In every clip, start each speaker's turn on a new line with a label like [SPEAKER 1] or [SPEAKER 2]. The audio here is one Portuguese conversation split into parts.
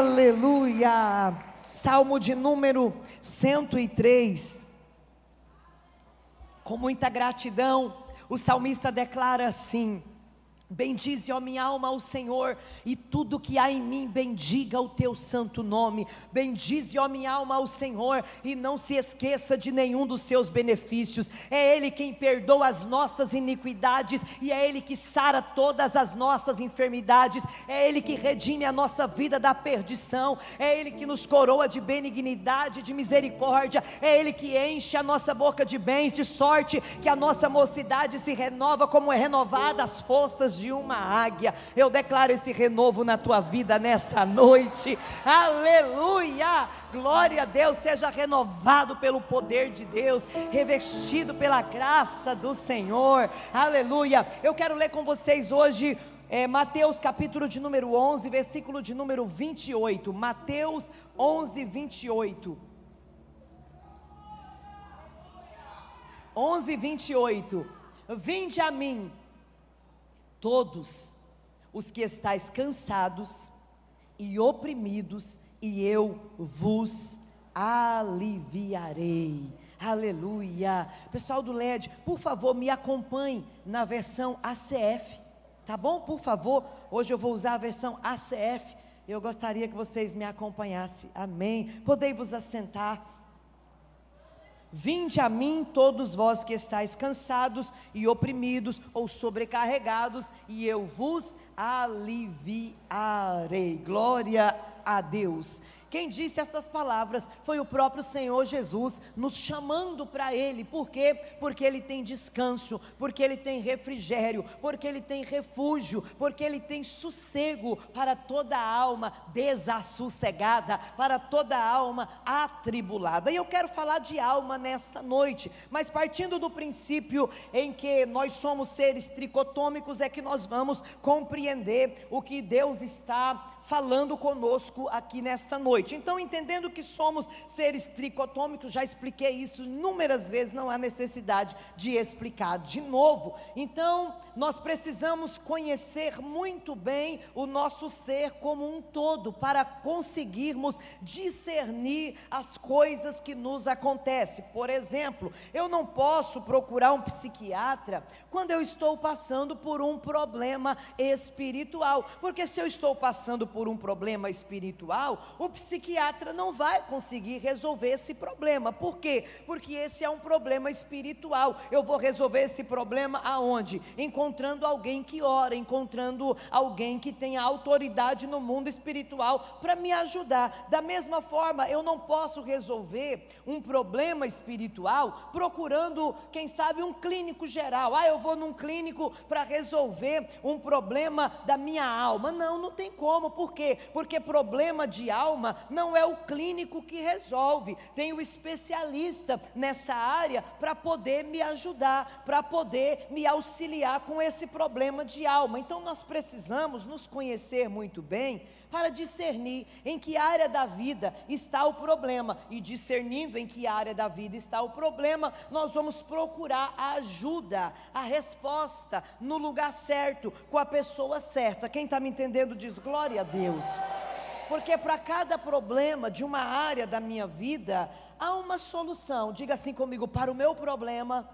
[SPEAKER 1] Aleluia. Salmo de número 103. Com muita gratidão, o salmista declara assim: bendize, ó minha alma, ao Senhor, e tudo que há em mim, bendiga o teu santo nome. Bendize, ó minha alma, ao Senhor, e não se esqueça de nenhum dos seus benefícios. É Ele quem perdoa as nossas iniquidades, e é Ele que sara todas as nossas enfermidades. É Ele que redime a nossa vida da perdição. É Ele que nos coroa de benignidade, de misericórdia. É Ele que enche a nossa boca de bens, de sorte que a nossa mocidade se renova como é renovada as forças de uma águia. Eu declaro esse renovo na tua vida nessa noite. Aleluia, glória a Deus. Seja renovado pelo poder de Deus, revestido pela graça do Senhor. Aleluia. Eu quero ler com vocês hoje Mateus capítulo de número 11, versículo de número 28. Mateus 11, 28. 11, 28. Vinde a mim todos os que estáis cansados e oprimidos, e eu vos aliviarei. Aleluia. Pessoal do LED, por favor, me acompanhe na versão ACF, tá bom? Por favor, hoje eu vou usar a versão ACF. Eu gostaria que vocês me acompanhassem. Amém. Podei vos assentar. Vinde a mim todos vós que estáis cansados e oprimidos ou sobrecarregados, e eu vos aliviarei. Glória a Deus. Quem disse essas palavras foi o próprio Senhor Jesus, nos chamando para Ele. Por quê? Porque Ele tem descanso, porque Ele tem refrigério, porque Ele tem refúgio, porque Ele tem sossego para toda a alma desassossegada, para toda a alma atribulada. E eu quero falar de alma nesta noite, mas partindo do princípio em que nós somos seres tricotômicos, é que nós vamos compreender o que Deus está falando conosco aqui nesta noite. Então, entendendo que somos seres tricotômicos, já expliquei isso inúmeras vezes, não há necessidade de explicar de novo. Então, nós precisamos conhecer muito bem o nosso ser como um todo, para conseguirmos discernir as coisas que nos acontecem. Por exemplo, eu não posso procurar um psiquiatra quando eu estou passando por um problema espiritual, porque se eu estou passando por um problema espiritual, o psiquiatra não vai conseguir resolver esse problema. Por quê? Porque esse é um problema espiritual. Eu vou resolver esse problema aonde? Encontrando alguém que ora, encontrando alguém que tenha autoridade no mundo espiritual para me ajudar. Da mesma forma, eu não posso resolver um problema espiritual procurando, quem sabe, um clínico geral. Eu vou num clínico para resolver um problema da minha alma. Não tem como. Por quê? Porque problema de alma não é o clínico que resolve. Tem o especialista nessa área para poder me ajudar, para poder me auxiliar com esse problema de alma. Então nós precisamos nos conhecer muito bem para discernir em que área da vida está o problema, e discernindo em que área da vida está o problema, nós vamos procurar a ajuda, a resposta no lugar certo, com a pessoa certa. Quem está me entendendo diz glória a Deus. Porque para cada problema de uma área da minha vida há uma solução. Diga assim comigo: para o meu problema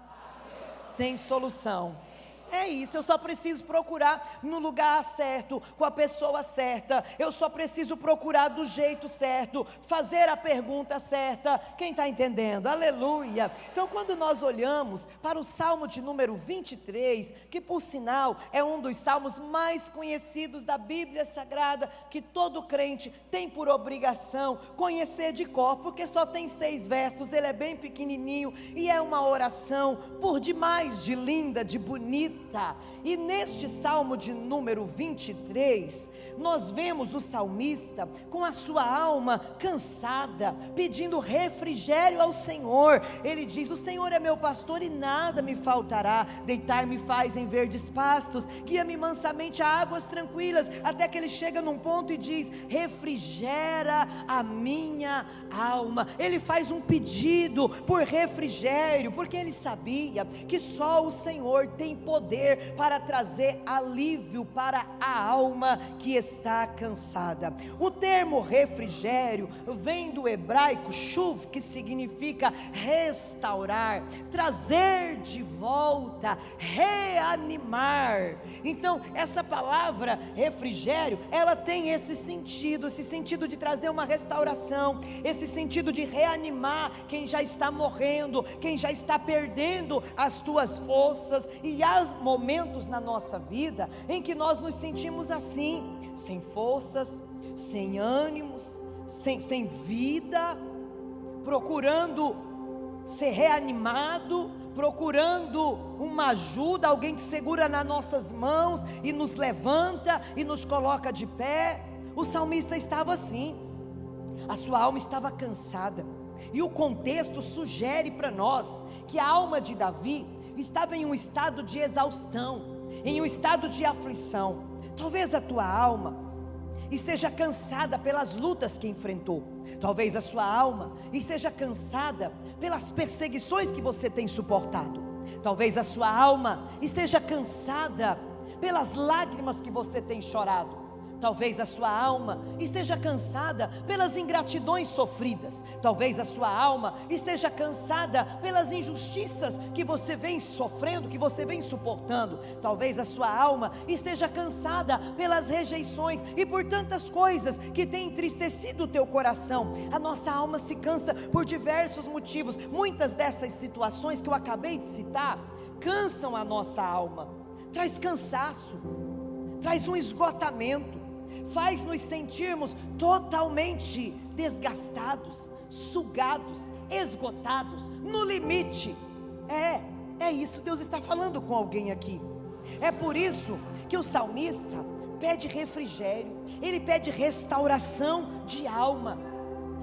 [SPEAKER 1] tem solução. É isso, eu só preciso procurar no lugar certo, com a pessoa certa. Eu só preciso procurar do jeito certo, fazer a pergunta certa. Quem está entendendo? Aleluia. Então, quando nós olhamos para o Salmo de número 23, que por sinal é um dos salmos mais conhecidos da Bíblia Sagrada, que todo crente tem por obrigação conhecer de cor, porque só tem 6 versos, ele é bem pequenininho e é uma oração por demais de linda, de bonita. E neste Salmo de número 23, nós vemos o salmista com a sua alma cansada, pedindo refrigério ao Senhor. Ele diz: o Senhor é meu pastor e nada me faltará, deitar-me faz em verdes pastos, guia-me mansamente a águas tranquilas, até que ele chega num ponto e diz: refrigera a minha alma. Ele faz um pedido por refrigério, porque ele sabia que só o Senhor tem poder poder para trazer alívio para a alma que está cansada. O termo refrigério vem do hebraico shuv, que significa restaurar, trazer de volta, reanimar. Então essa palavra refrigério, ela tem esse sentido de trazer uma restauração, esse sentido de reanimar quem já está morrendo, quem já está perdendo as tuas forças. E há momentos na nossa vida em que nós nos sentimos assim, sem forças, sem ânimos, sem vida, procurando ser reanimado, procurando uma ajuda, alguém que segura nas nossas mãos e nos levanta e nos coloca de pé. O salmista estava assim, a sua alma estava cansada, e o contexto sugere para nós que a alma de Davi estava em um estado de exaustão, em um estado de aflição. Talvez a tua alma esteja cansada pelas lutas que enfrentou, talvez a sua alma esteja cansada pelas perseguições que você tem suportado, talvez a sua alma esteja cansada pelas lágrimas que você tem chorado, talvez a sua alma esteja cansada pelas ingratidões sofridas, talvez a sua alma esteja cansada pelas injustiças que você vem sofrendo, que você vem suportando, talvez a sua alma esteja cansada pelas rejeições e por tantas coisas que têm entristecido o teu coração. A nossa alma se cansa por diversos motivos. Muitas dessas situações que eu acabei de citar cansam a nossa alma, traz cansaço, traz um esgotamento, faz nos sentirmos totalmente desgastados, sugados, esgotados, no limite. É isso, Deus está falando com alguém aqui. É por isso que o salmista pede refrigério, ele pede restauração de alma.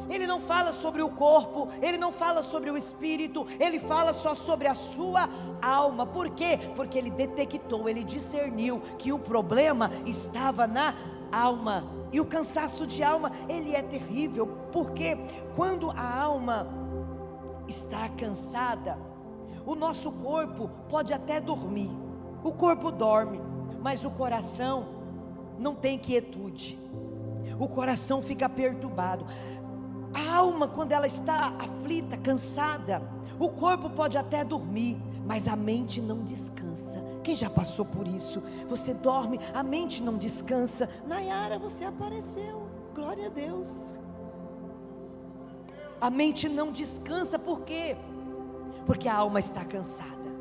[SPEAKER 1] Ele não fala sobre o corpo, ele não fala sobre o espírito, ele fala só sobre a sua alma. Por quê? Porque ele detectou, ele discerniu que o problema estava na alma. E o cansaço de alma, ele é terrível, porque quando a alma está cansada, o nosso corpo pode até dormir, o corpo dorme, mas o coração não tem quietude, o coração fica perturbado. A alma, quando ela está aflita, cansada, o corpo pode até dormir, mas a mente não descansa. Quem já passou por isso? Você dorme, a mente não descansa. Nayara, você apareceu, glória a Deus. A mente não descansa, por quê? Porque a alma está cansada.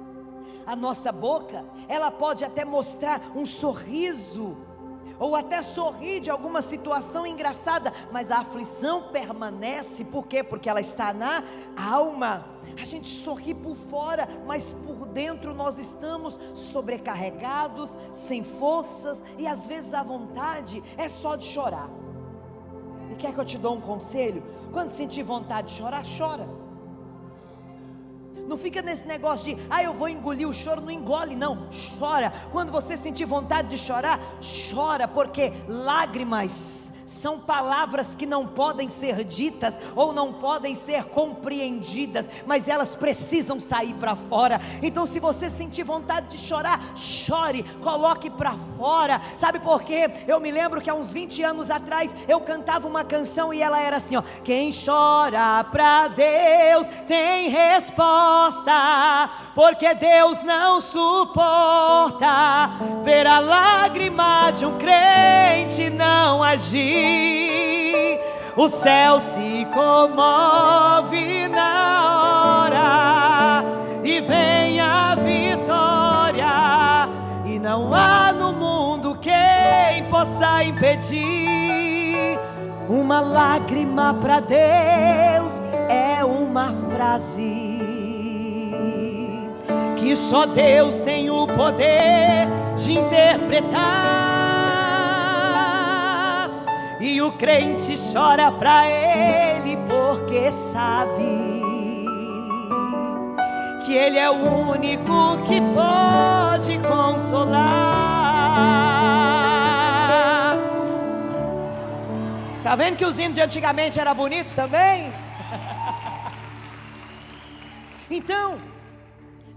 [SPEAKER 1] A nossa boca, ela pode até mostrar um sorriso, ou até sorrir de alguma situação engraçada, mas a aflição permanece. Por quê? Porque ela está na alma. A gente sorri por fora, mas por dentro nós estamos sobrecarregados, sem forças, e às vezes a vontade é só de chorar. E quer que eu te dou um conselho? Quando sentir vontade de chorar, chora. Não fica nesse negócio de, eu vou engolir o choro. Não engole não, chora. Quando você sentir vontade de chorar, chora, porque lágrimas são palavras que não podem ser ditas, ou não podem ser compreendidas, mas elas precisam sair para fora. Então se você sentir vontade de chorar, chore, coloque para fora. Sabe por quê? Eu me lembro que há uns 20 anos atrás, eu cantava uma canção e ela era assim, ó: quem chora para Deus tem resposta, porque Deus não suporta ver a lágrima de um crente não agir. O céu se comove na hora e vem a vitória, e não há no mundo quem possa impedir. Uma lágrima para Deus é uma frase que só Deus tem o poder de interpretar. E o crente chora para Ele porque sabe que Ele é o único que pode consolar. Tá vendo que os hinos de antigamente eram bonitos também? Então,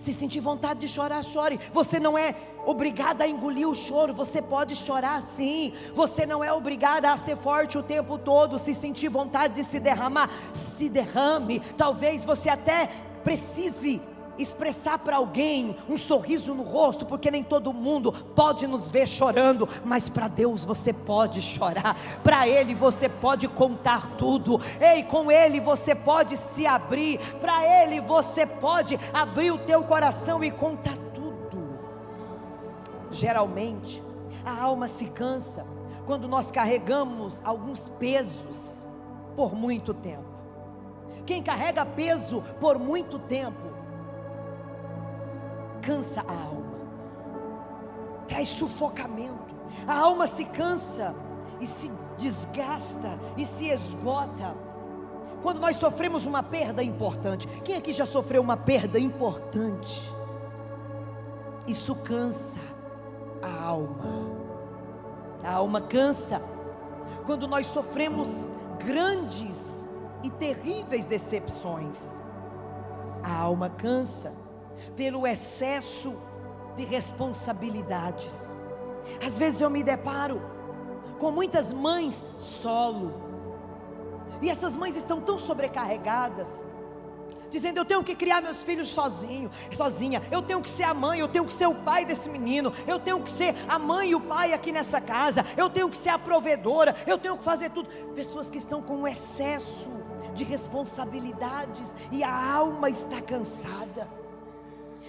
[SPEAKER 1] Se sentir vontade de chorar, chore. Você não é obrigada a engolir o choro. Você pode chorar sim. Você não é obrigada a ser forte o tempo todo. Se sentir vontade de se derramar, se derrame. Talvez você até precise expressar para alguém um sorriso no rosto, porque nem todo mundo pode nos ver chorando, mas para Deus você pode chorar, para Ele você pode contar tudo, ei, com Ele você pode se abrir, para Ele você pode abrir o teu coração e contar tudo. Geralmente a alma se cansa quando nós carregamos alguns pesos por muito tempo. Quem carrega peso por muito tempo cansa a alma, traz sufocamento. A alma se cansa e se desgasta e se esgota quando nós sofremos uma perda importante. Quem aqui já sofreu uma perda importante? Isso cansa a alma. A alma cansa quando nós sofremos grandes e terríveis decepções. A alma cansa pelo excesso de responsabilidades. Às vezes eu me deparo com muitas mães solo, e essas mães estão tão sobrecarregadas, dizendo: eu tenho que criar meus filhos sozinha, eu tenho que ser a mãe, eu tenho que ser o pai desse menino, eu tenho que ser a mãe e o pai aqui nessa casa, eu tenho que ser a provedora, eu tenho que fazer tudo. Pessoas que estão com excesso de responsabilidades e a alma está cansada.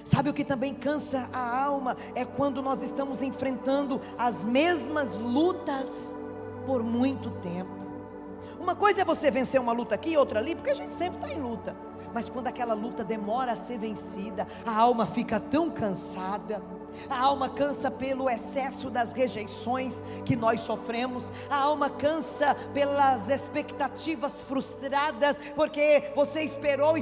[SPEAKER 1] Sabe o que também cansa a alma? É quando nós estamos enfrentando as mesmas lutas por muito tempo. Uma coisa é você vencer uma luta aqui, outra ali, porque a gente sempre está em luta. Mas quando aquela luta demora a ser vencida, a alma fica tão cansada. A alma cansa pelo excesso das rejeições que nós sofremos. A alma cansa pelas expectativas frustradas, porque você esperou,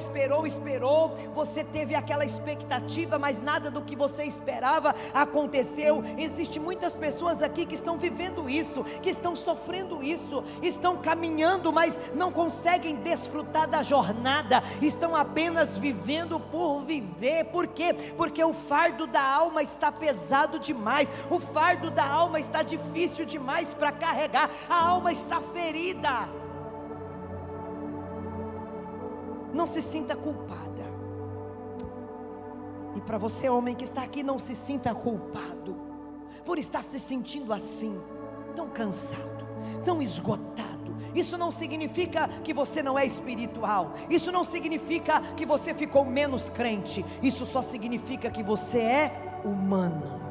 [SPEAKER 1] você teve aquela expectativa, mas nada do que você esperava aconteceu. Existem muitas pessoas aqui que estão vivendo isso, que estão sofrendo isso, estão caminhando, mas não conseguem desfrutar da jornada, estão apenas vivendo por viver. Por quê? Porque o fardo da alma está pesado demais, o fardo da alma está difícil demais para carregar, a alma está ferida. Não se sinta culpada, e para você homem que está aqui, não se sinta culpado por estar se sentindo assim, tão cansado, tão esgotado. Isso não significa que você não é espiritual, isso não significa que você ficou menos crente, isso só significa que você é humano.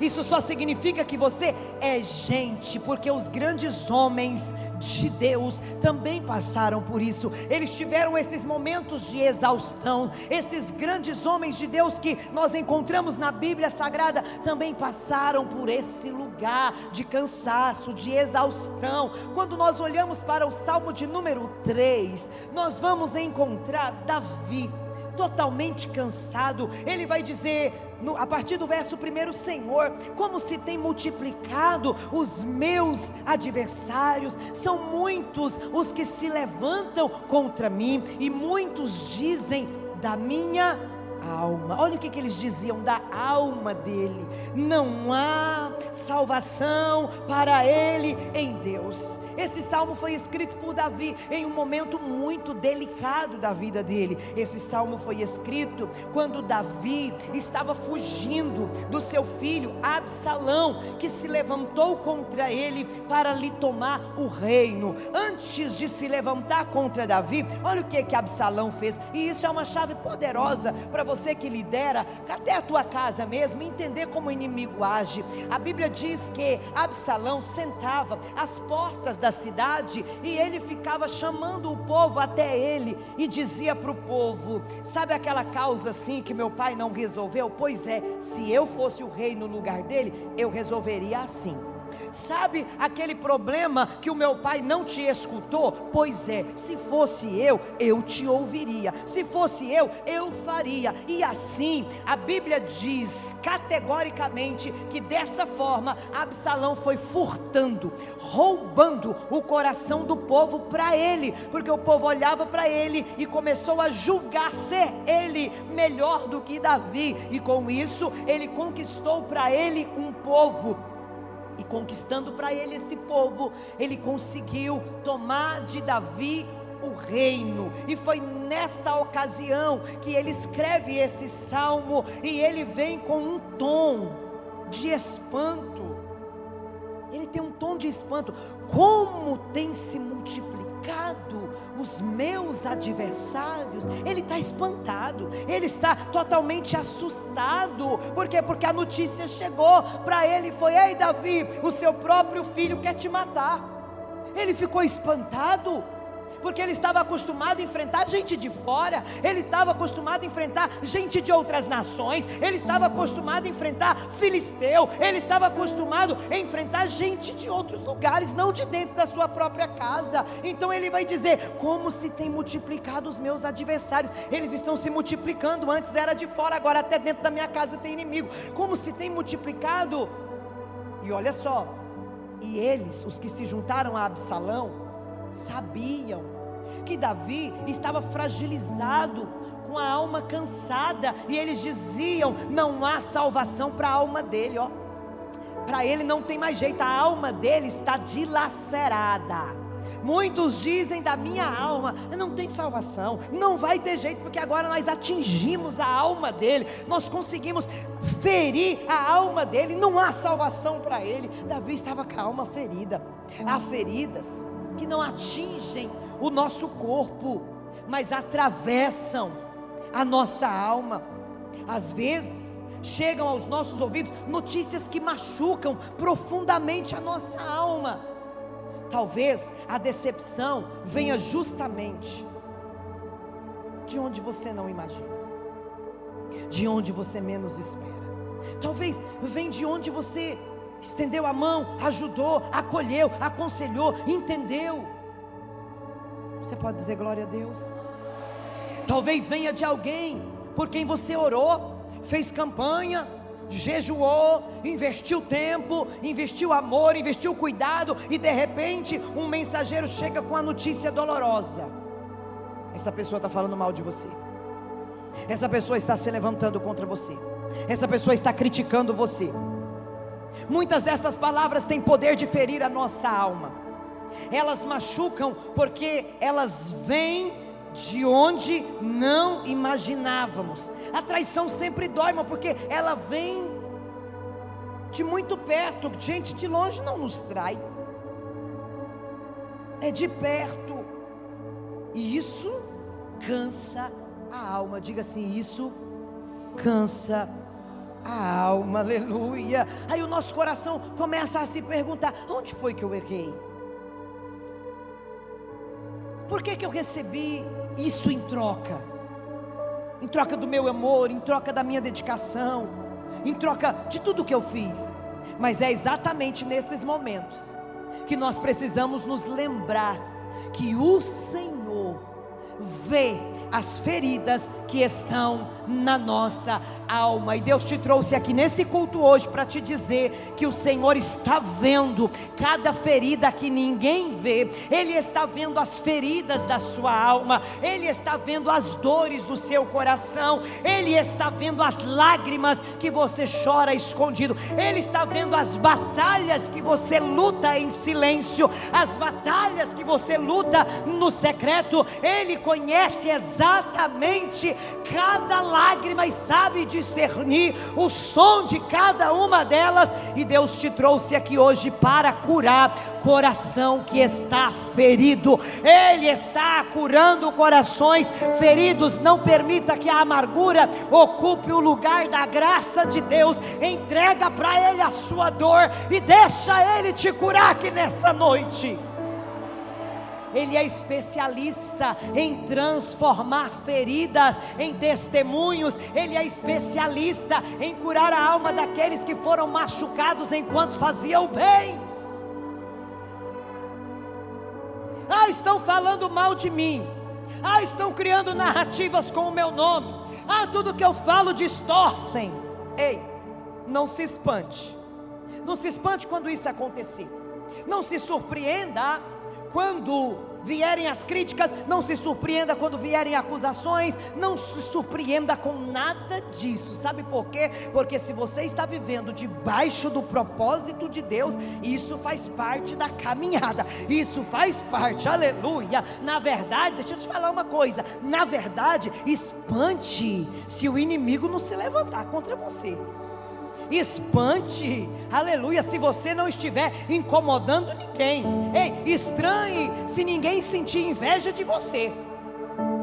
[SPEAKER 1] Isso só significa que você é gente, porque os grandes homens de Deus também passaram por isso. Eles tiveram esses momentos de exaustão. Esses grandes homens de Deus que nós encontramos na Bíblia Sagrada também passaram por esse lugar de cansaço, de exaustão. Quando nós olhamos para o Salmo de número 3, nós vamos encontrar Davi totalmente cansado. Ele vai dizer, a partir do verso 1: Senhor, como se tem multiplicado os meus adversários, são muitos os que se levantam contra mim, e muitos dizem da minha alma. Olha o que eles diziam da alma dele: não há salvação para ele em Deus. Esse salmo foi escrito por Davi em um momento muito delicado da vida dele. Esse salmo foi escrito quando Davi estava fugindo do seu filho Absalão, que se levantou contra ele para lhe tomar o reino. Antes de se levantar contra Davi, olha o que Absalão fez. E isso é uma chave poderosa para você que lidera até a tua casa mesmo, entender como o inimigo age. A Bíblia diz que Absalão sentava às portas da cidade e ele ficava chamando o povo até ele e dizia para o povo: sabe aquela causa assim que meu pai não resolveu? Pois é, se eu fosse o rei no lugar dele, eu resolveria assim. Sabe aquele problema que o meu pai não te escutou? Pois é, se fosse eu te ouviria, se fosse eu faria. E assim, a Bíblia diz categoricamente que dessa forma, Absalão foi furtando, roubando o coração do povo para ele, porque o povo olhava para ele e começou a julgar ser ele melhor do que Davi, e com isso, ele conquistou para ele um povo. E conquistando para ele esse povo, ele conseguiu tomar de Davi o reino. E foi nesta ocasião que ele escreve esse salmo, e ele vem com um tom de espanto. Ele tem um tom de espanto. Como tem se multiplicado os meus adversários. Ele está espantado, ele está totalmente assustado. Por quê? Porque a notícia chegou para ele, foi: ei Davi, o seu próprio filho quer te matar. Ele ficou espantado, porque ele estava acostumado a enfrentar gente de fora, ele estava acostumado a enfrentar gente de outras nações, ele estava acostumado a enfrentar filisteu, ele estava acostumado a enfrentar gente de outros lugares, não de dentro da sua própria casa. Então ele vai dizer: como se tem multiplicado os meus adversários. Eles estão se multiplicando, antes era de fora, agora até dentro da minha casa tem inimigo. Como se tem multiplicado. E olha só, e eles, os que se juntaram a Absalão, sabiam que Davi estava fragilizado, com a alma cansada, e eles diziam: não há salvação para a alma dele, ó. Para ele não tem mais jeito, a alma dele está dilacerada. Muitos dizem da minha alma: não tem salvação, não vai ter jeito, porque agora nós atingimos a alma dele, nós conseguimos ferir a alma dele, não há salvação para ele. Davi estava com a alma ferida. Há feridas que não atingem o nosso corpo, mas atravessam a nossa alma. Às vezes chegam aos nossos ouvidos notícias que machucam profundamente a nossa alma. Talvez a decepção venha justamente de onde você não imagina, de onde você menos espera. Talvez venha de onde você estendeu a mão, ajudou, acolheu, aconselhou, entendeu. Você pode dizer glória a Deus? Talvez venha de alguém por quem você orou, fez campanha, jejuou, investiu tempo, investiu amor, investiu cuidado, e de repente um mensageiro chega com a notícia dolorosa. Essa pessoa está falando mal de você, essa pessoa está se levantando contra você, essa pessoa está criticando você. Muitas dessas palavras têm poder de ferir a nossa alma. Elas machucam porque elas vêm de onde não imaginávamos. A traição sempre dói, mas porque ela vem de muito perto. Gente de longe não nos trai, é de perto, e isso cansa a alma. Diga assim: isso cansa a alma. Aleluia. Aí o nosso coração começa a se perguntar: onde foi que eu errei? Por que eu recebi isso em troca? Em troca do meu amor, em troca da minha dedicação, em troca de tudo que eu fiz. Mas é exatamente nesses momentos que nós precisamos nos lembrar que o Senhor vê as feridas que estão na nossa alma. E Deus te trouxe aqui nesse culto hoje para te dizer que o Senhor está vendo cada ferida que ninguém vê. Ele está vendo as feridas da sua alma, Ele está vendo as dores do seu coração, Ele está vendo as lágrimas que você chora escondido, Ele está vendo as batalhas que você luta em silêncio, as batalhas que você luta no secreto. Ele conhece exatamente cada lágrima e sabe discernir o som de cada uma delas. E Deus te trouxe aqui hoje para curar coração que está ferido. Ele está curando corações feridos. Não permita que a amargura ocupe o lugar da graça de Deus. Entrega para Ele a sua dor e deixa Ele te curar aqui nessa noite. Ele é especialista em transformar feridas em testemunhos. Ele é especialista em curar a alma daqueles que foram machucados enquanto faziam o bem. estão falando mal de mim, estão criando narrativas com o meu nome, tudo que eu falo distorcem. Ei, não se espante, não se espante quando isso acontecer, não se surpreenda quando vierem as críticas, não se surpreenda quando vierem acusações, não se surpreenda com nada disso. Sabe por quê? Porque se você está vivendo debaixo do propósito de Deus, isso faz parte da caminhada, isso faz parte, aleluia. Na verdade, deixa eu te falar uma coisa, na verdade, espante se o inimigo não se levantar contra você. Espante, aleluia, se você não estiver incomodando ninguém. Ei, estranhe se ninguém sentir inveja de você,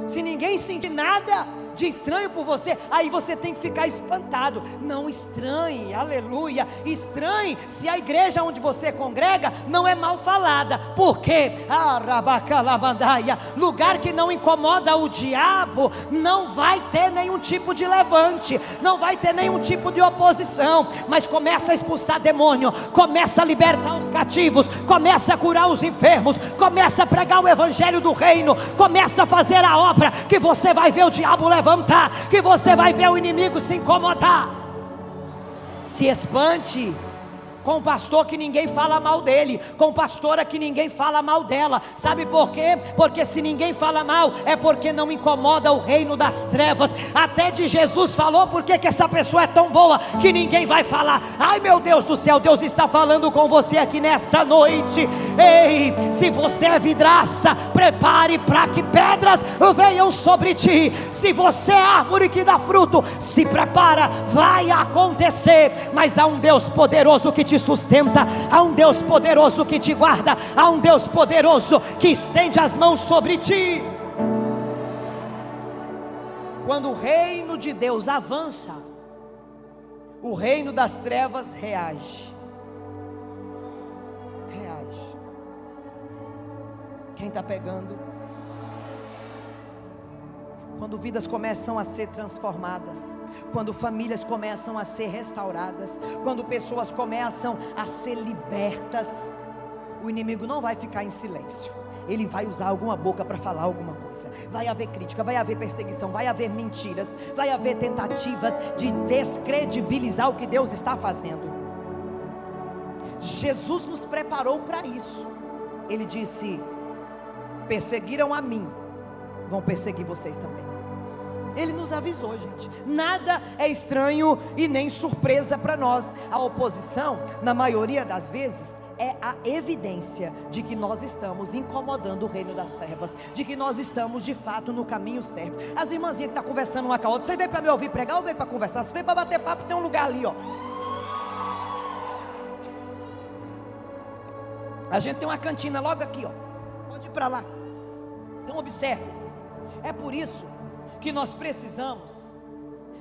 [SPEAKER 1] se ninguém sentir nada de estranho por você, aí você tem que ficar espantado. Não estranhe, aleluia. Estranhe se a igreja onde você congrega não é mal falada. Por quê? Lugar que não incomoda o diabo não vai ter nenhum tipo de levante, não vai ter nenhum tipo de oposição. Mas começa a expulsar demônio, começa a libertar os cativos, começa a curar os enfermos, começa a pregar o evangelho do reino, começa a fazer a obra, que você vai ver o diabo levantar, que você vai ver o inimigo se incomodar. Se espante com o pastor que ninguém fala mal dele, com pastora que ninguém fala mal dela. Sabe por quê? Porque se ninguém fala mal, é porque não incomoda o reino das trevas. Até de Jesus falou: por que essa pessoa é tão boa que ninguém vai falar? Ai, meu Deus do céu, Deus está falando com você aqui nesta noite. Ei, se você é vidraça, prepare para que pedras venham sobre ti. Se você é árvore que dá fruto, se prepara, vai acontecer. Mas há um Deus poderoso que te sustenta, há um Deus poderoso que te guarda, há um Deus poderoso que estende as mãos sobre ti. Quando o reino de Deus avança, o reino das trevas reage. Quem está pegando? Quando vidas começam a ser transformadas, quando famílias começam a ser restauradas, quando pessoas começam a ser libertas, o inimigo não vai ficar em silêncio. Ele vai usar alguma boca para falar alguma coisa. Vai haver crítica, vai haver perseguição, vai haver mentiras, vai haver tentativas de descredibilizar o que Deus está fazendo. Jesus nos preparou para isso. Ele disse: perseguiram a mim, vão perseguir vocês também. Ele nos avisou, gente. Nada é estranho e nem surpresa para nós. A oposição, na maioria das vezes, é a evidência de que nós estamos incomodando o reino das trevas, de que nós estamos de fato no caminho certo. As irmãzinhas que estão conversando uma com a outra: você veio para me ouvir pregar ou veio para conversar? Você veio para bater papo, tem um lugar ali, ó. A gente tem uma cantina logo aqui, ó. Pode ir para lá. Então observe. É por isso que nós precisamos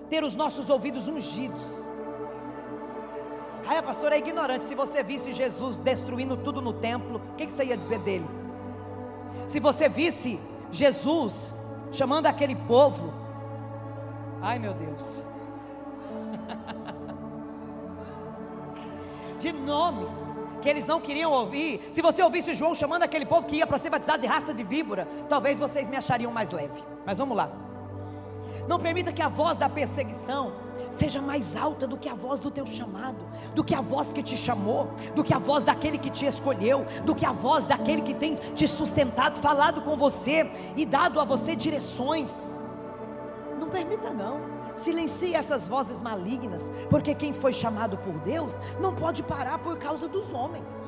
[SPEAKER 1] ter os nossos ouvidos ungidos. A pastora é ignorante. Se você visse Jesus destruindo tudo no templo, o que você ia dizer dele? Se você visse Jesus chamando aquele povo, ai meu Deus, de nomes que eles não queriam ouvir. Se você ouvisse João chamando aquele povo que ia para ser batizado de raça de víbora, talvez vocês me achariam mais leve. Mas vamos lá. Não permita que a voz da perseguição seja mais alta do que a voz do teu chamado, do que a voz que te chamou, do que a voz daquele que te escolheu, do que a voz daquele que tem te sustentado, falado com você e dado a você direções. Não permita não. Silencie essas vozes malignas, porque quem foi chamado por Deus não pode parar por causa dos homens,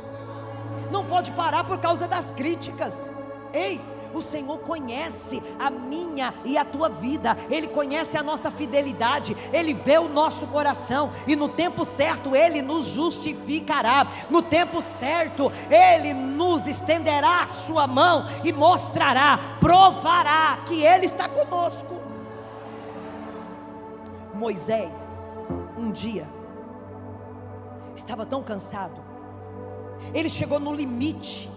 [SPEAKER 1] não pode parar por causa das críticas. Ei, o Senhor conhece a minha e a tua vida, Ele conhece a nossa fidelidade, Ele vê o nosso coração, e no tempo certo Ele nos justificará, no tempo certo Ele nos estenderá a sua mão e mostrará, provará que Ele está conosco. Moisés, um dia, estava tão cansado, ele chegou no limite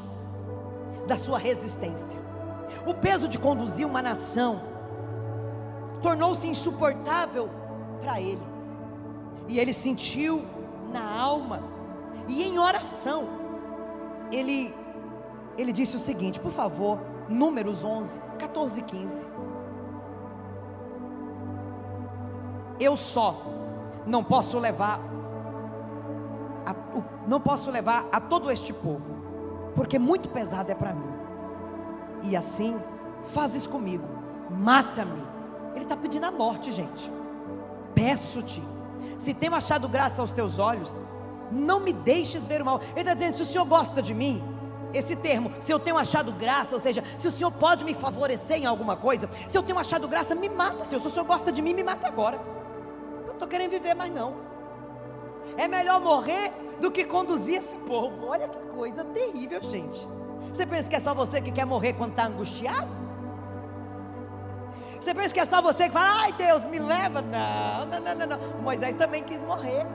[SPEAKER 1] da sua resistência. O peso de conduzir uma nação tornou-se insuportável para ele, e ele sentiu na alma, e em oração, ele ele disse o seguinte, por favor, Números 11, 14 e 15. Eu só não posso levar a todo este povo, porque muito pesado é para mim. E assim, fazes comigo, mata-me. Ele está pedindo a morte, gente. Peço-te, se tenho achado graça aos teus olhos, não me deixes ver o mal. Ele está dizendo, se o Senhor gosta de mim, esse termo, se eu tenho achado graça, ou seja, se o Senhor pode me favorecer em alguma coisa, se eu tenho achado graça, me mata, Senhor. Se o Senhor gosta de mim, me mata agora. Eu não estou querendo viver mais não. É melhor morrer do que conduzir esse povo. Olha que coisa terrível, gente. Você pensa que é só você que quer morrer quando está angustiado? Você pensa que é só você que fala, ai Deus, me leva? Não. Moisés também quis morrer.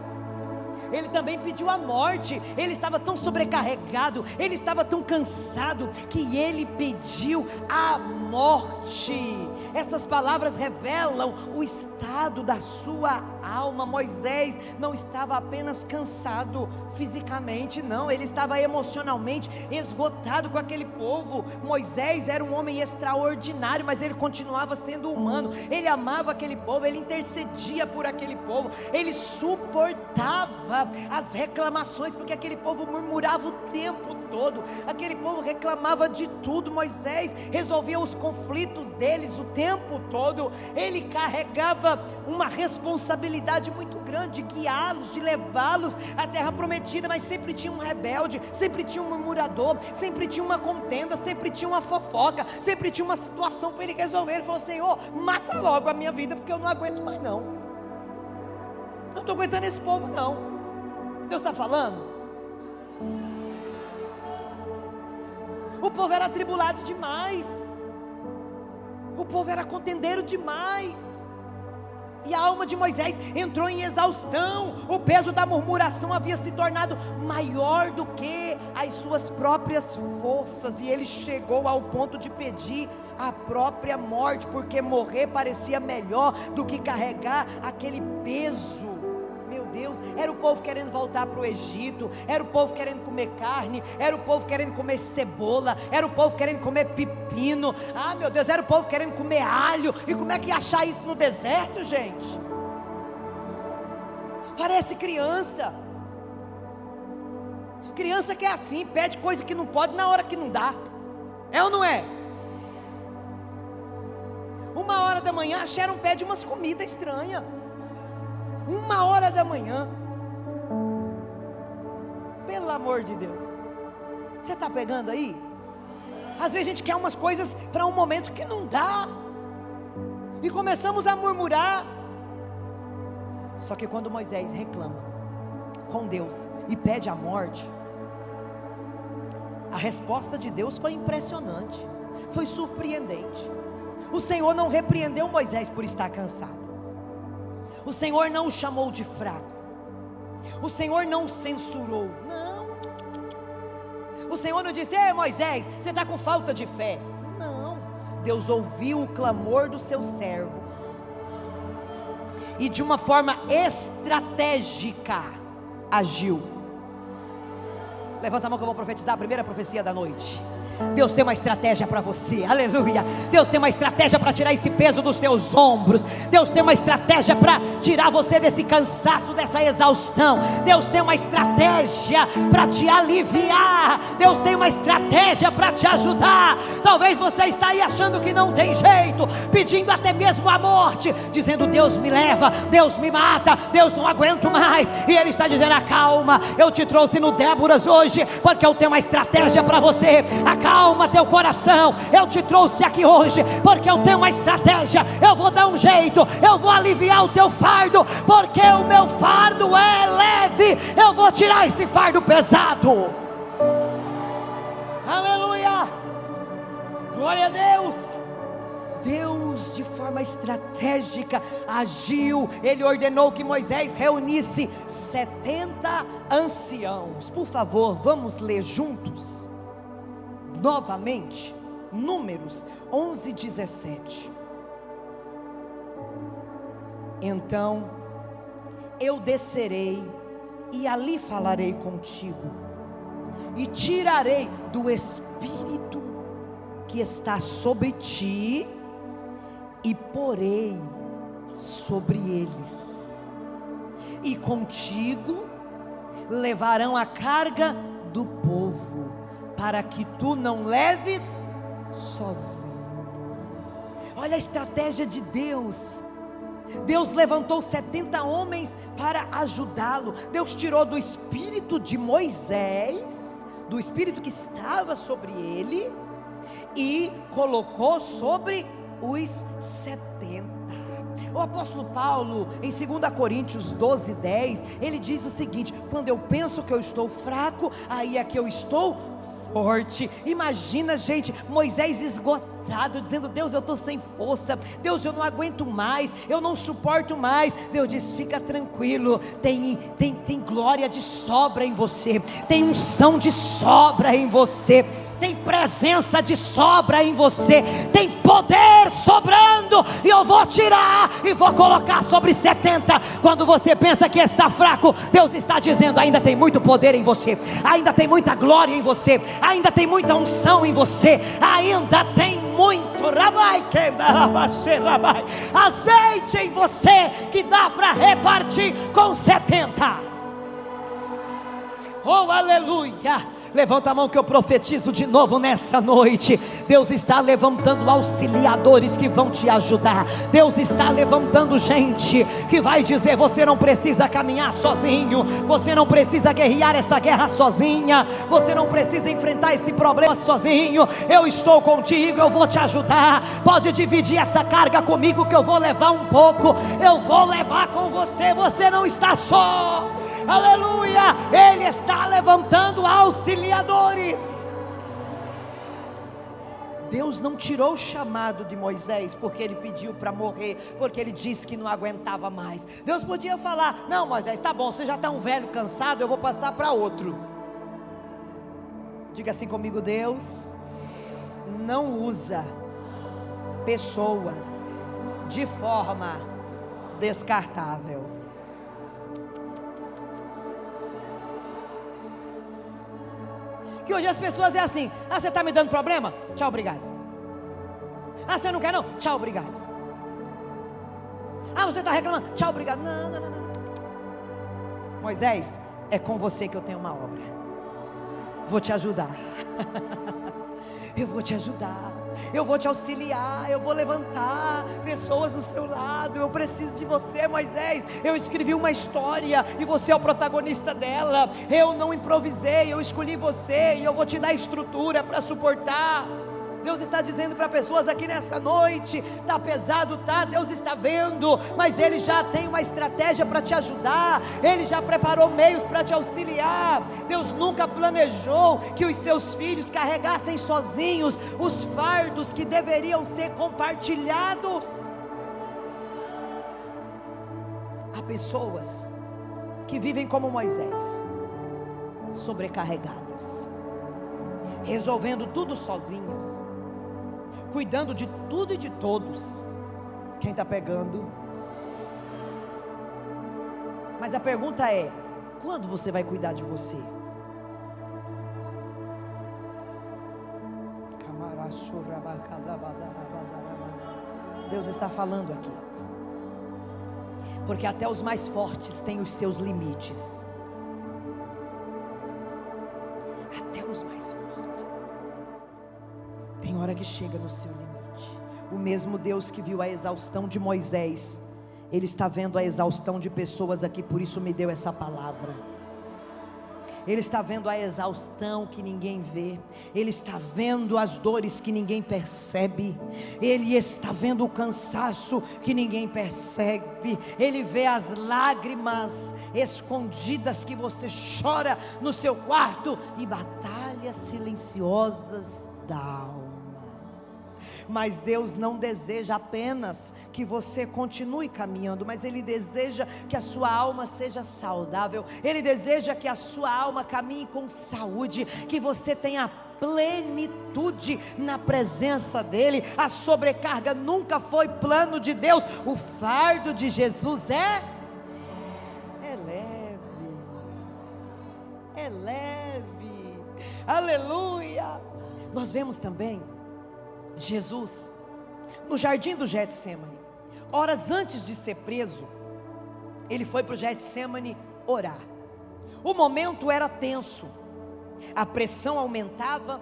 [SPEAKER 1] Ele também pediu a morte. Ele estava tão sobrecarregado, ele estava tão cansado, que ele pediu a morte. Essas palavras revelam o estado da sua alma. Moisés não estava apenas cansado fisicamente, não, ele estava emocionalmente esgotado com aquele povo. Moisés era um homem extraordinário, mas ele continuava sendo humano. Ele amava aquele povo, ele intercedia por aquele povo, ele suportava as reclamações, porque aquele povo murmurava o tempo todo, aquele povo reclamava de tudo. Moisés resolvia os conflitos deles o tempo todo. Ele carregava uma responsabilidade muito grande de guiá-los, de levá-los à terra prometida, mas sempre tinha um rebelde, sempre tinha um murmurador, sempre tinha uma contenda, sempre tinha uma fofoca, sempre tinha uma situação para ele resolver. Ele falou, Senhor, mata logo a minha vida, porque eu não aguento mais não estou aguentando esse povo não. Deus está falando. O povo era atribulado demais, o povo era contendeiro demais, e a alma de Moisés entrou em exaustão. O peso da murmuração havia se tornado maior do que as suas próprias forças, e ele chegou ao ponto de pedir a própria morte, porque morrer parecia melhor do que carregar aquele peso. Meu Deus, era o povo querendo voltar para o Egito, era o povo querendo comer carne, era o povo querendo comer cebola, era o povo querendo comer pepino, meu Deus, era o povo querendo comer alho. E como é que ia achar isso no deserto, gente? Parece criança que é assim, pede coisa que não pode na hora que não dá. É ou não é? 1h da manhã, a Sharon pede umas comidas estranhas. 1h da manhã. Pelo amor de Deus, você está pegando aí? Às vezes a gente quer umas coisas para um momento que não dá, e começamos a murmurar. Só que quando Moisés reclama com Deus e pede a morte, a resposta de Deus foi impressionante, foi surpreendente. O Senhor não repreendeu Moisés por estar cansado, o Senhor não o chamou de fraco, o Senhor não o censurou, não. O Senhor não disse, ei Moisés, você está com falta de fé. Não, Deus ouviu o clamor do seu servo, e de uma forma estratégica agiu. Levanta a mão que eu vou profetizar a primeira profecia da noite. Deus tem uma estratégia para você, aleluia. Deus tem uma estratégia para tirar esse peso dos teus ombros. Deus tem uma estratégia para tirar você desse cansaço, dessa exaustão. Deus tem uma estratégia para te aliviar. Deus tem uma estratégia para te ajudar. Talvez você está aí achando que não tem jeito, pedindo até mesmo a morte, dizendo, Deus me leva, Deus me mata, Deus não aguento mais. E Ele está dizendo, acalma, eu te trouxe no Déboras hoje, porque eu tenho uma estratégia para você. Acalma teu coração, eu te trouxe aqui hoje, porque eu tenho uma estratégia. Eu vou dar um jeito, eu vou aliviar o teu fardo, porque o meu fardo é leve. Eu vou tirar esse fardo pesado. Aleluia, glória a Deus. Deus de forma estratégica agiu. Ele ordenou que Moisés reunisse 70 anciãos. Por favor, vamos ler juntos novamente Números 11:17. Então eu descerei e ali falarei contigo, e tirarei do espírito que está sobre ti e porei sobre eles, e contigo levarão a carga do povo, para que tu não leves sozinho. Olha a estratégia de Deus. Deus levantou 70 homens para ajudá-lo. Deus tirou do espírito de Moisés, do espírito que estava sobre ele, e colocou sobre os 70. O apóstolo Paulo, em 2 Coríntios 12:10, ele diz o seguinte: quando eu penso que eu estou fraco, aí é que eu estou forte. Imagina, gente, Moisés esgotado, dizendo: Deus, eu estou sem força, Deus, eu não aguento mais, eu não suporto mais. Deus diz: fica tranquilo, tem glória de sobra em você, tem unção de sobra em você, tem presença de sobra em você, tem poder sobrando, e eu vou tirar e vou colocar sobre 70. Quando você pensa que está fraco, Deus está dizendo: ainda tem muito poder em você, ainda tem muita glória em você, ainda tem muita unção em você, ainda tem muito azeite em você que dá para repartir com 70. Oh, aleluia! Levanta a mão que eu profetizo de novo nessa noite. Deus está levantando auxiliadores que vão te ajudar. Deus está levantando gente que vai dizer: você não precisa caminhar sozinho, você não precisa guerrear essa guerra sozinha, você não precisa enfrentar esse problema sozinho. Eu estou contigo, eu vou te ajudar. Pode dividir essa carga comigo que eu vou levar um pouco, eu vou levar com você, você não está só. Aleluia! Ele está levantando auxiliadores. Deus não tirou o chamado de Moisés porque ele pediu para morrer, porque ele disse que não aguentava mais. Deus podia falar: não, Moisés, tá bom, você já está um velho cansado, eu vou passar para outro. Diga assim comigo: Deus não usa pessoas de forma descartável. Que hoje as pessoas é assim: ah, você está me dando problema? Tchau, obrigado. Ah, você não quer não? Tchau, obrigado. Ah, você está reclamando? Tchau, obrigado. Não. Moisés, é com você que eu tenho uma obra. Vou te ajudar. Eu vou te ajudar, eu vou te auxiliar, eu vou levantar pessoas do seu lado. Eu preciso de você, Moisés. Eu escrevi uma história e você é o protagonista dela. Eu não improvisei, eu escolhi você e eu vou te dar estrutura para suportar. Deus está dizendo para pessoas aqui nessa noite: está pesado, tá? Deus está vendo, mas Ele já tem uma estratégia para te ajudar, Ele já preparou meios para te auxiliar. Deus nunca planejou que os seus filhos carregassem sozinhos os fardos que deveriam ser compartilhados. Há pessoas que vivem como Moisés, sobrecarregadas, resolvendo tudo sozinhas, cuidando de tudo e de todos. Quem está pegando? Mas a pergunta é: quando você vai cuidar de você? Deus está falando aqui, porque até os mais fortes têm os seus limites. Até os mais fortes tem hora que chega no seu limite. O mesmo Deus que viu a exaustão de Moisés, Ele está vendo a exaustão de pessoas aqui, por isso me deu essa palavra. Ele está vendo a exaustão que ninguém vê, Ele está vendo as dores que ninguém percebe, Ele está vendo o cansaço que ninguém percebe, Ele vê as lágrimas escondidas que você chora no seu quarto e batalhas silenciosas da alma. Mas Deus não deseja apenas que você continue caminhando, mas Ele deseja que a sua alma seja saudável. Ele deseja que a sua alma caminhe com saúde, que você tenha plenitude na presença dEle. A sobrecarga nunca foi plano de Deus. O fardo de Jesus é leve, é leve. aleluia. Nós vemos também Jesus no jardim do Getsemane. Horas antes de ser preso, ele foi para o Getsemane orar. O momento era tenso, a pressão aumentava,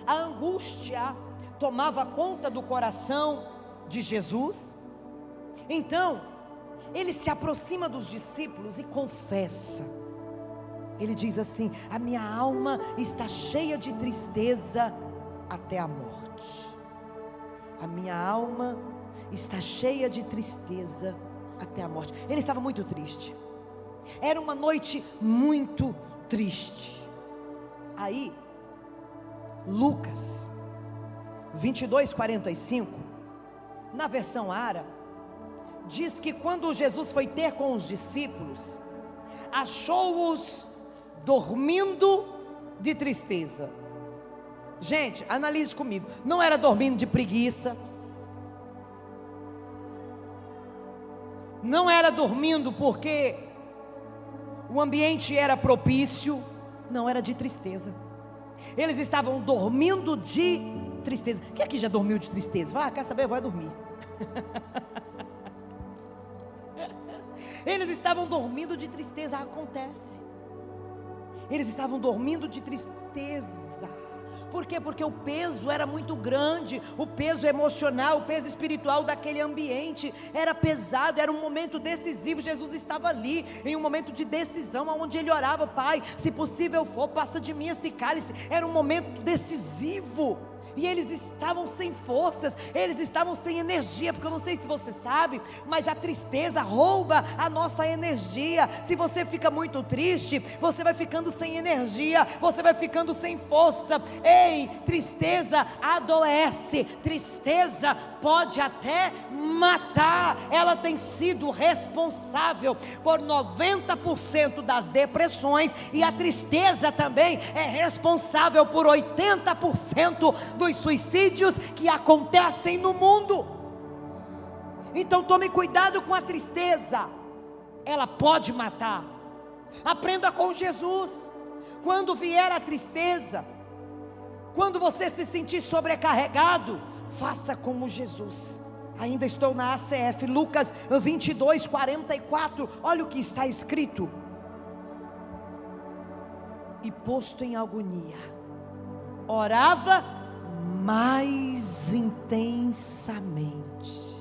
[SPEAKER 1] a angústia tomava conta do coração de Jesus. Então ele se aproxima dos discípulos e confessa. Ele diz assim: a minha alma está cheia de tristeza até a morte. A minha alma está cheia de tristeza até a morte. Ele estava muito triste. Era uma noite muito triste. Aí Lucas 22:45, na versão Ara, diz que quando Jesus foi ter com os discípulos, achou-os dormindo de tristeza. Gente, analise comigo, não era dormindo de preguiça, não era dormindo porque o ambiente era propício, não, era de tristeza. Eles estavam dormindo de tristeza. Quem aqui já dormiu de tristeza? Vai, quer saber? Vai dormir. Eles estavam dormindo de tristeza. Acontece. Eles estavam dormindo de tristeza. Por quê? Porque o peso era muito grande, o peso emocional, o peso espiritual daquele ambiente era pesado, era um momento decisivo. Jesus estava ali, em um momento de decisão, onde ele orava: Pai, se possível for, passa de mim esse cálice. Era um momento decisivo, e eles estavam sem forças, eles estavam sem energia, porque eu não sei se você sabe, mas a tristeza rouba a nossa energia. Se você fica muito triste, você vai ficando sem energia, você vai ficando sem força. Ei, tristeza adoece, tristeza pode até matar. Ela tem sido responsável por 90% das depressões, e a tristeza também é responsável por 80% dos suicídios que acontecem no mundo. Então tome cuidado com a tristeza, ela pode matar. Aprenda com Jesus. Quando vier a tristeza, quando você se sentir sobrecarregado, faça como Jesus. Ainda estou na ACF, Lucas 22:44, olha o que está escrito: e posto em agonia, orava mais intensamente.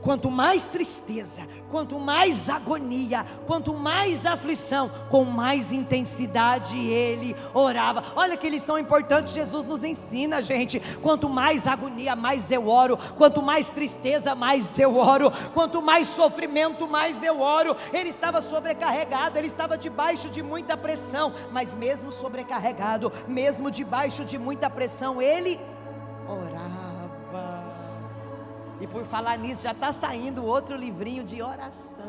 [SPEAKER 1] Quanto mais tristeza, quanto mais agonia, quanto mais aflição, com mais intensidade ele orava. Olha que lição importante Jesus nos ensina, gente. Quanto mais agonia, mais eu oro. Quanto mais tristeza, mais eu oro. Quanto mais sofrimento, mais eu oro. Ele estava sobrecarregado, ele estava debaixo de muita pressão, mas mesmo sobrecarregado, mesmo debaixo de muita pressão, ele orava. E por falar nisso, já está saindo outro livrinho de oração,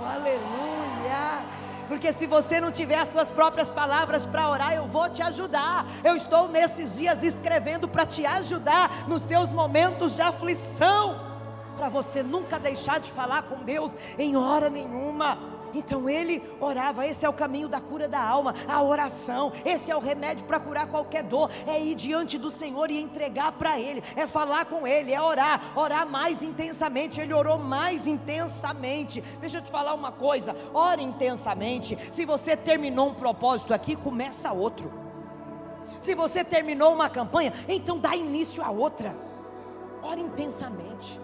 [SPEAKER 1] aleluia. Porque se você não tiver as suas próprias palavras para orar, eu vou te ajudar. Eu estou nesses dias escrevendo para te ajudar nos seus momentos de aflição, para você nunca deixar de falar com Deus em hora nenhuma. Então ele orava. Esse é o caminho da cura da alma, a oração. Esse é o remédio para curar qualquer dor, é ir diante do Senhor e entregar para Ele, é falar com Ele, é orar mais intensamente. Ele orou mais intensamente. Deixa eu te falar uma coisa, ore intensamente. Se você terminou um propósito aqui, começa outro. Se você terminou uma campanha, então dá início a outra. Ore intensamente.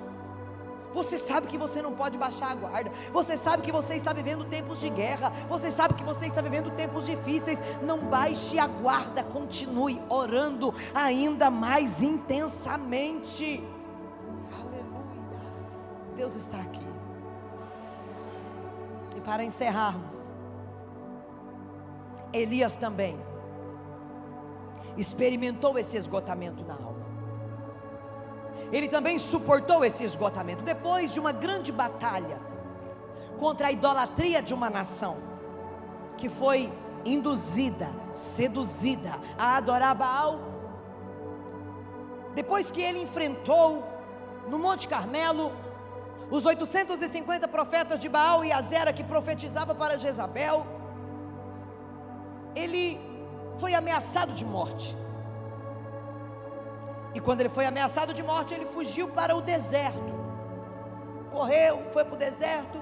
[SPEAKER 1] Você sabe que você não pode baixar a guarda. Você sabe que você está vivendo tempos de guerra. Você sabe que você está vivendo tempos difíceis. Não baixe a guarda. Continue orando ainda mais intensamente. Aleluia. Deus está aqui. E para encerrarmos, Elias também experimentou esse esgotamento na alma. Ele também suportou esse esgotamento, depois de uma grande batalha contra a idolatria de uma nação, que foi induzida, seduzida a adorar Baal. Depois que ele enfrentou no Monte Carmelo os 850 profetas de Baal e Azera, que profetizava para Jezabel, ele foi ameaçado de morte. E quando ele foi ameaçado de morte, ele fugiu para o deserto. Correu, foi para o deserto,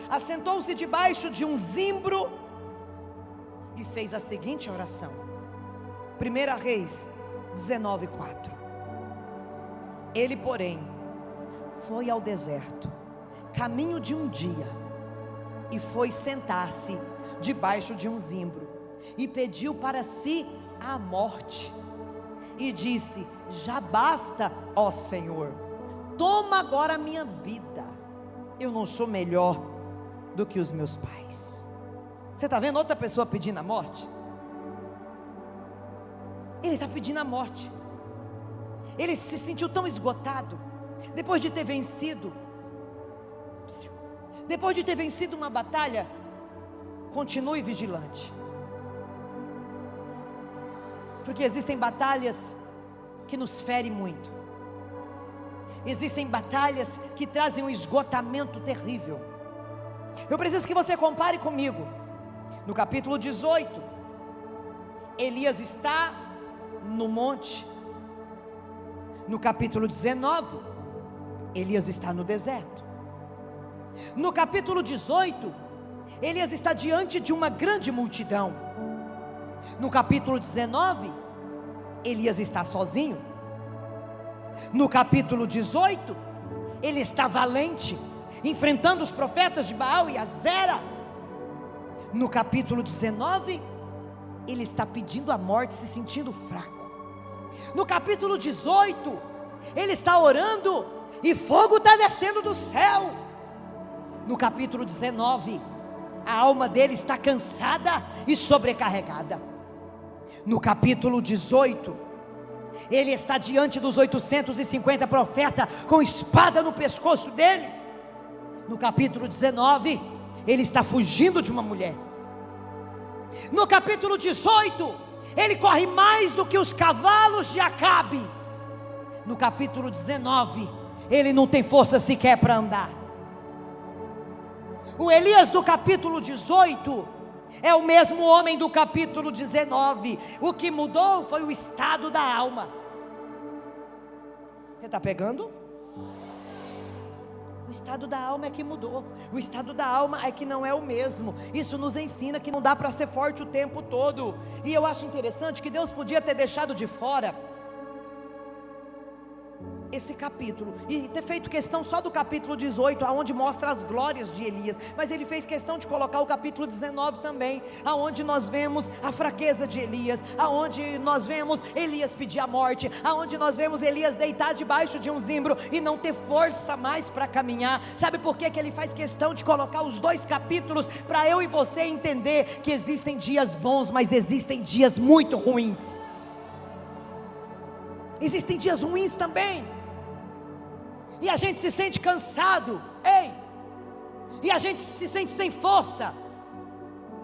[SPEAKER 1] assentou-se debaixo de um zimbro e fez a seguinte oração. 1 Reis 19:4. Ele, porém, foi ao deserto, caminho de um dia, e foi sentar-se debaixo de um zimbro, e pediu para si a morte, e disse: já basta, ó Senhor, toma agora a minha vida, eu não sou melhor do que os meus pais. Você está vendo outra pessoa pedindo a morte? Ele está pedindo a morte. Ele se sentiu tão esgotado, depois de ter vencido uma batalha. Continue vigilante, porque existem batalhas que nos ferem muito, existem batalhas que trazem um esgotamento terrível. Eu preciso que você compare comigo. No capítulo 18, Elias está no monte. No capítulo 19, Elias está no deserto. No capítulo 18, Elias está diante de uma grande multidão. No capítulo 19, Elias está sozinho. No capítulo 18, ele está valente, enfrentando os profetas de Baal e Azera. No capítulo 19, ele está pedindo a morte, se sentindo fraco. No capítulo 18, ele está orando e fogo está descendo do céu. No capítulo 19, a alma dele está cansada e sobrecarregada. No capítulo 18, ele está diante dos 850 profetas com espada no pescoço deles. No capítulo 19, ele está fugindo de uma mulher. No capítulo 18, ele corre mais do que os cavalos de Acabe. No capítulo 19, ele não tem força sequer para andar. O Elias do capítulo 18 é o mesmo homem do capítulo 19. O que mudou foi o estado da alma. Você está pegando? O estado da alma é que mudou. O estado da alma é que não é o mesmo. Isso nos ensina que não dá para ser forte o tempo todo. E eu acho interessante que Deus podia ter deixado de fora esse capítulo e ter feito questão só do capítulo 18, aonde mostra as glórias de Elias, mas ele fez questão de colocar o capítulo 19 também, aonde nós vemos a fraqueza de Elias, aonde nós vemos Elias pedir a morte, aonde nós vemos Elias deitar debaixo de um zimbro e não ter força mais para caminhar. Sabe por que ele faz questão de colocar os dois capítulos? Para eu e você entender que existem dias bons, mas existem dias muito ruins. Existem dias ruins também, e a gente se sente cansado, e a gente se sente sem força,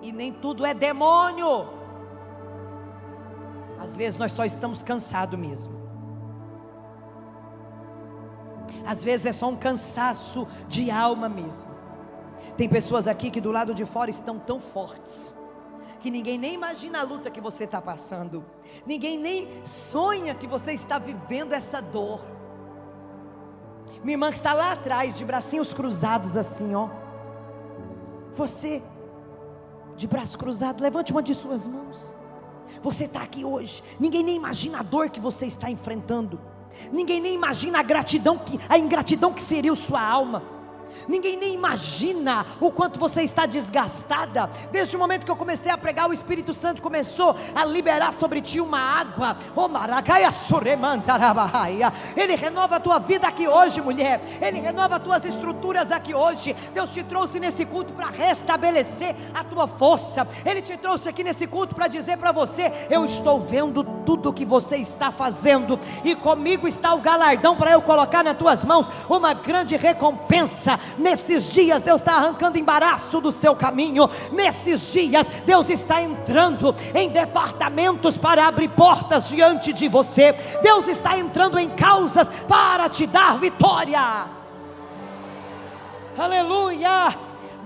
[SPEAKER 1] e nem tudo é demônio. Às vezes nós só estamos cansados mesmo. Às vezes é só um cansaço de alma mesmo. Tem pessoas aqui que do lado de fora estão tão fortes, que ninguém nem imagina a luta que você está passando, ninguém nem sonha que você está vivendo essa dor. Minha irmã que está lá atrás, de bracinhos cruzados assim, ó. Você, de braço cruzado, levante uma de suas mãos. Você está aqui hoje, ninguém nem imagina a dor que você está enfrentando, ninguém nem imagina a ingratidão que feriu sua alma, ninguém nem imagina o quanto você está desgastada. Desde o momento que eu comecei a pregar, o Espírito Santo começou a liberar sobre ti uma água. Ele renova a tua vida aqui hoje, mulher. Ele renova as tuas estruturas aqui hoje. Deus te trouxe nesse culto para restabelecer a tua força. Ele te trouxe aqui nesse culto para dizer para você: eu estou vendo tudo o que você está fazendo, e comigo está o galardão para eu colocar nas tuas mãos uma grande recompensa. Nesses dias Deus está arrancando embaraço do seu caminho. Nesses dias Deus está entrando em departamentos para abrir portas diante de você. Deus está entrando em causas para te dar vitória. Aleluia.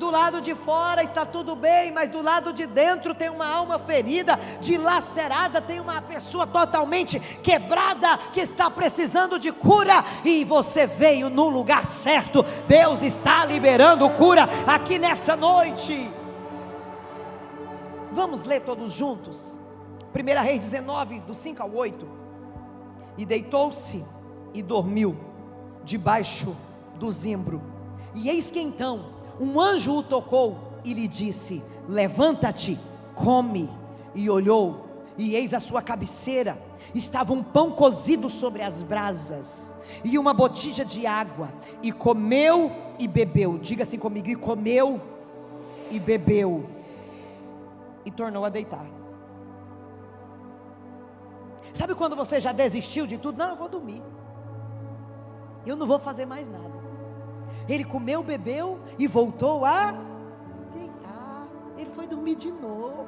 [SPEAKER 1] Do lado de fora está tudo bem, mas do lado de dentro tem uma alma ferida, dilacerada, tem uma pessoa totalmente quebrada, que está precisando de cura, e você veio no lugar certo. Deus está liberando cura aqui nessa noite. Vamos ler todos juntos? 1 Reis 19, do 5 ao 8. E deitou-se e dormiu debaixo do zimbro, e eis que então um anjo o tocou e lhe disse: levanta-te, come. E olhou, e eis à sua cabeceira estava um pão cozido sobre as brasas, e uma botija de água, e comeu e bebeu. Diga assim comigo: e comeu e bebeu, e tornou a deitar. Sabe quando você já desistiu de tudo? Não, eu vou dormir, eu não vou fazer mais nada. Ele comeu, bebeu e voltou a deitar. Ele foi dormir de novo.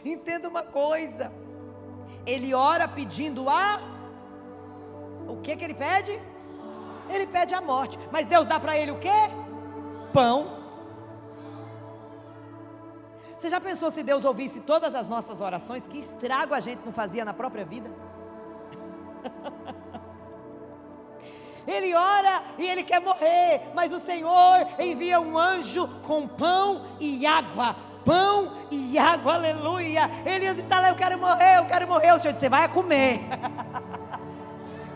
[SPEAKER 1] Entenda uma coisa, ele ora pedindo o que ele pede? Ele pede a morte, mas Deus dá para ele o que? Pão. Você já pensou se Deus ouvisse todas as nossas orações? Que estrago a gente não fazia na própria vida? Ele ora e ele quer morrer, mas o Senhor envia um anjo com pão e água. Pão e água, aleluia. Elias está lá: eu quero morrer. O Senhor disse: você vai a comer.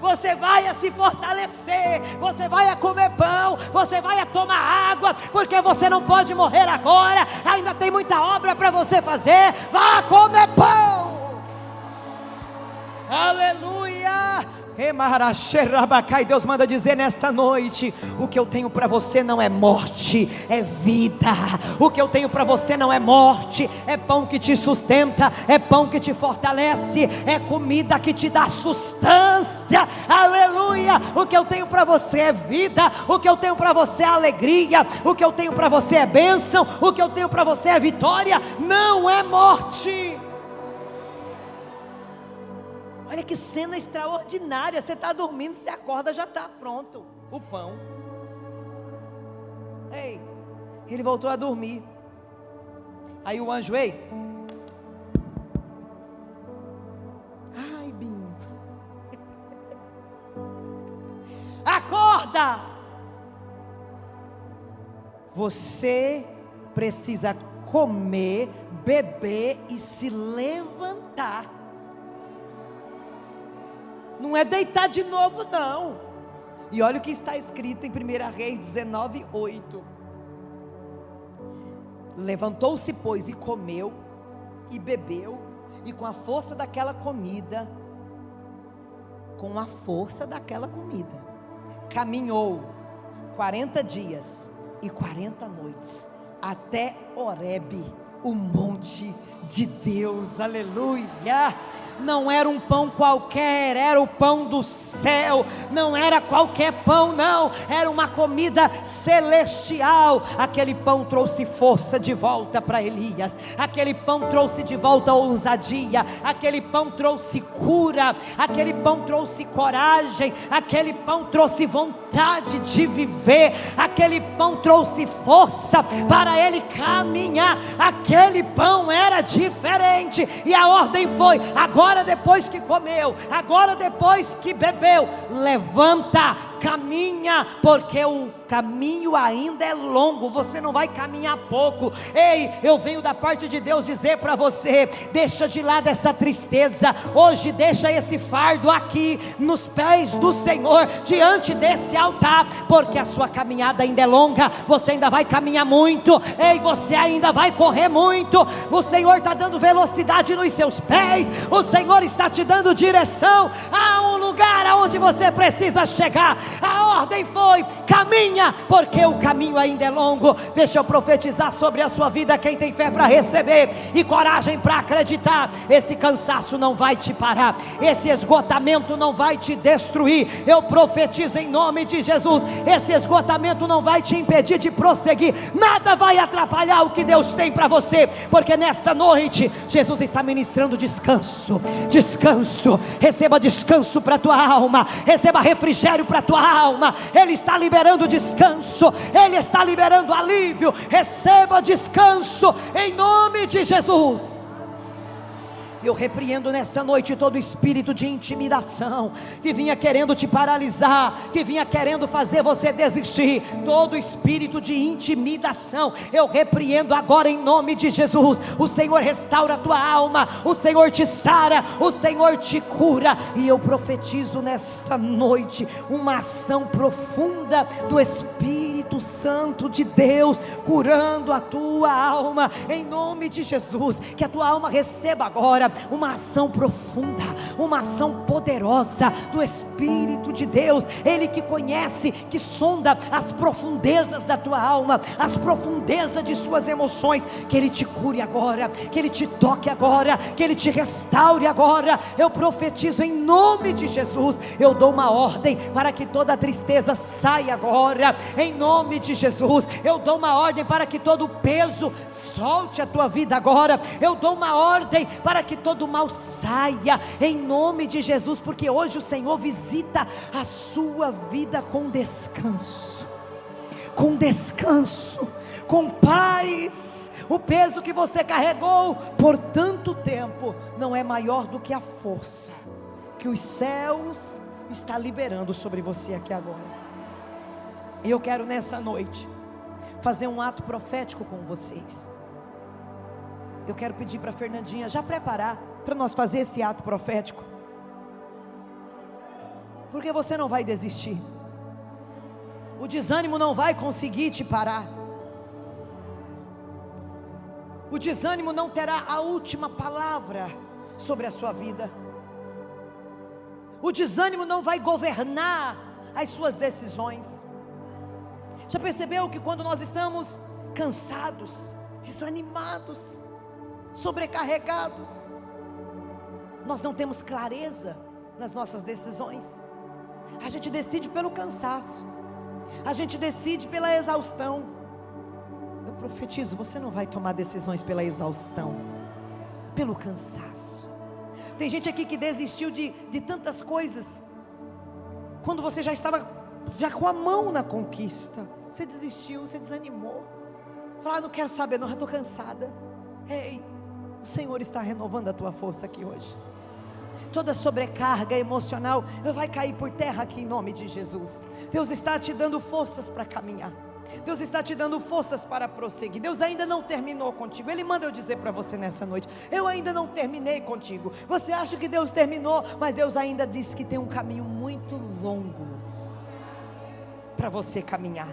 [SPEAKER 1] Você vai a se fortalecer, você vai a comer pão, você vai a tomar água, porque você não pode morrer agora, ainda tem muita obra para você fazer. Vá comer pão, aleluia. Deus manda dizer nesta noite: o que eu tenho para você não é morte, é vida. O que eu tenho para você não é morte, é pão que te sustenta, é pão que te fortalece, é comida que te dá sustância, aleluia. O que eu tenho para você é vida, o que eu tenho para você é alegria, o que eu tenho para você é bênção, o que eu tenho para você é vitória, não é morte. Olha que cena extraordinária. Você está dormindo, você acorda, já está pronto o pão. Ei, ele voltou a dormir. Aí o anjo: ei, ai, Binho, acorda. Você precisa comer, beber e se levantar. Não é deitar de novo, não. E olha o que está escrito em 1 Reis 19, 8. Levantou-se, pois, e comeu e bebeu, e com a força daquela comida, caminhou 40 dias e 40 noites até Horebe, o monte de Deus, aleluia. Não era um pão qualquer, era o pão do céu, não era qualquer pão, não, era uma comida celestial. Aquele pão trouxe força de volta para Elias, aquele pão trouxe de volta ousadia, aquele pão trouxe cura, aquele pão trouxe coragem, aquele pão trouxe vontade de viver, aquele pão trouxe força para ele caminhar. Aquele pão era diferente, e a ordem foi: agora depois que comeu, agora depois que bebeu, levanta, caminha, porque o caminho ainda é longo, você não vai caminhar pouco. Ei, eu venho da parte de Deus dizer para você: deixa de lado essa tristeza, hoje deixa esse fardo aqui, nos pés do Senhor, diante desse altar, porque a sua caminhada ainda é longa, você ainda vai caminhar muito, ei, você ainda vai correr muito, o Senhor está dando velocidade nos seus pés, o Senhor está te dando direção a um lugar aonde você precisa chegar. A ordem foi: caminha, porque o caminho ainda é longo. Deixa eu profetizar sobre a sua vida, quem tem fé para receber e coragem para acreditar. Esse cansaço não vai te parar, esse esgotamento não vai te destruir. Eu profetizo em nome de Jesus, esse esgotamento não vai te impedir de prosseguir, nada vai atrapalhar o que Deus tem para você, porque nesta noite Jesus está ministrando descanso. Descanso, receba descanso para a tua alma, receba refrigério para a tua alma, Ele está liberando descanso, Ele está liberando alívio. Receba descanso em nome de Jesus. Eu repreendo nessa noite todo espírito de intimidação que vinha querendo te paralisar, que vinha querendo fazer você desistir. Todo espírito de intimidação eu repreendo agora em nome de Jesus. O Senhor restaura a tua alma, o Senhor te sara, o Senhor te cura. E eu profetizo nesta noite uma ação profunda do Espírito Santo de Deus, curando a tua alma em nome de Jesus. Que a tua alma receba agora uma ação profunda, uma ação poderosa do Espírito de Deus. Ele que conhece, que sonda as profundezas da tua alma, as profundezas de suas emoções, que Ele te cure agora, que Ele te toque agora, que Ele te restaure agora. Eu profetizo em nome de Jesus. Eu dou uma ordem para que toda tristeza saia agora, em nome de Jesus. Eu dou uma ordem para que todo peso solte a tua vida agora. Eu dou uma ordem para que todo mal saia, em nome de Jesus, porque hoje o Senhor visita a sua vida com descanso, com paz. O peso que você carregou por tanto tempo não é maior do que a força que os céus está liberando sobre você aqui agora. E eu quero nessa noite fazer um ato profético com vocês. Eu quero pedir para a Fernandinha já preparar para nós fazer esse ato profético, porque você não vai desistir, o desânimo não vai conseguir te parar, o desânimo não terá a última palavra sobre a sua vida, o desânimo não vai governar as suas decisões. Já percebeu que quando nós estamos cansados, desanimados, sobrecarregados, nós não temos clareza nas nossas decisões? A gente decide pelo cansaço, a gente decide pela exaustão. Eu profetizo, você não vai tomar decisões pela exaustão, pelo cansaço. Tem gente aqui que desistiu de tantas coisas, quando você já estava com a mão na conquista. Você desistiu, você desanimou, falou: não quero saber não, já estou cansada. Ei, o Senhor está renovando a tua força aqui hoje. Toda sobrecarga emocional vai cair por terra aqui em nome de Jesus. Deus está te dando forças para caminhar, Deus está te dando forças para prosseguir. Deus ainda não terminou contigo. Ele manda eu dizer para você nessa noite: eu ainda não terminei contigo. Você acha que Deus terminou, mas Deus ainda diz que tem um caminho muito longo para você caminhar.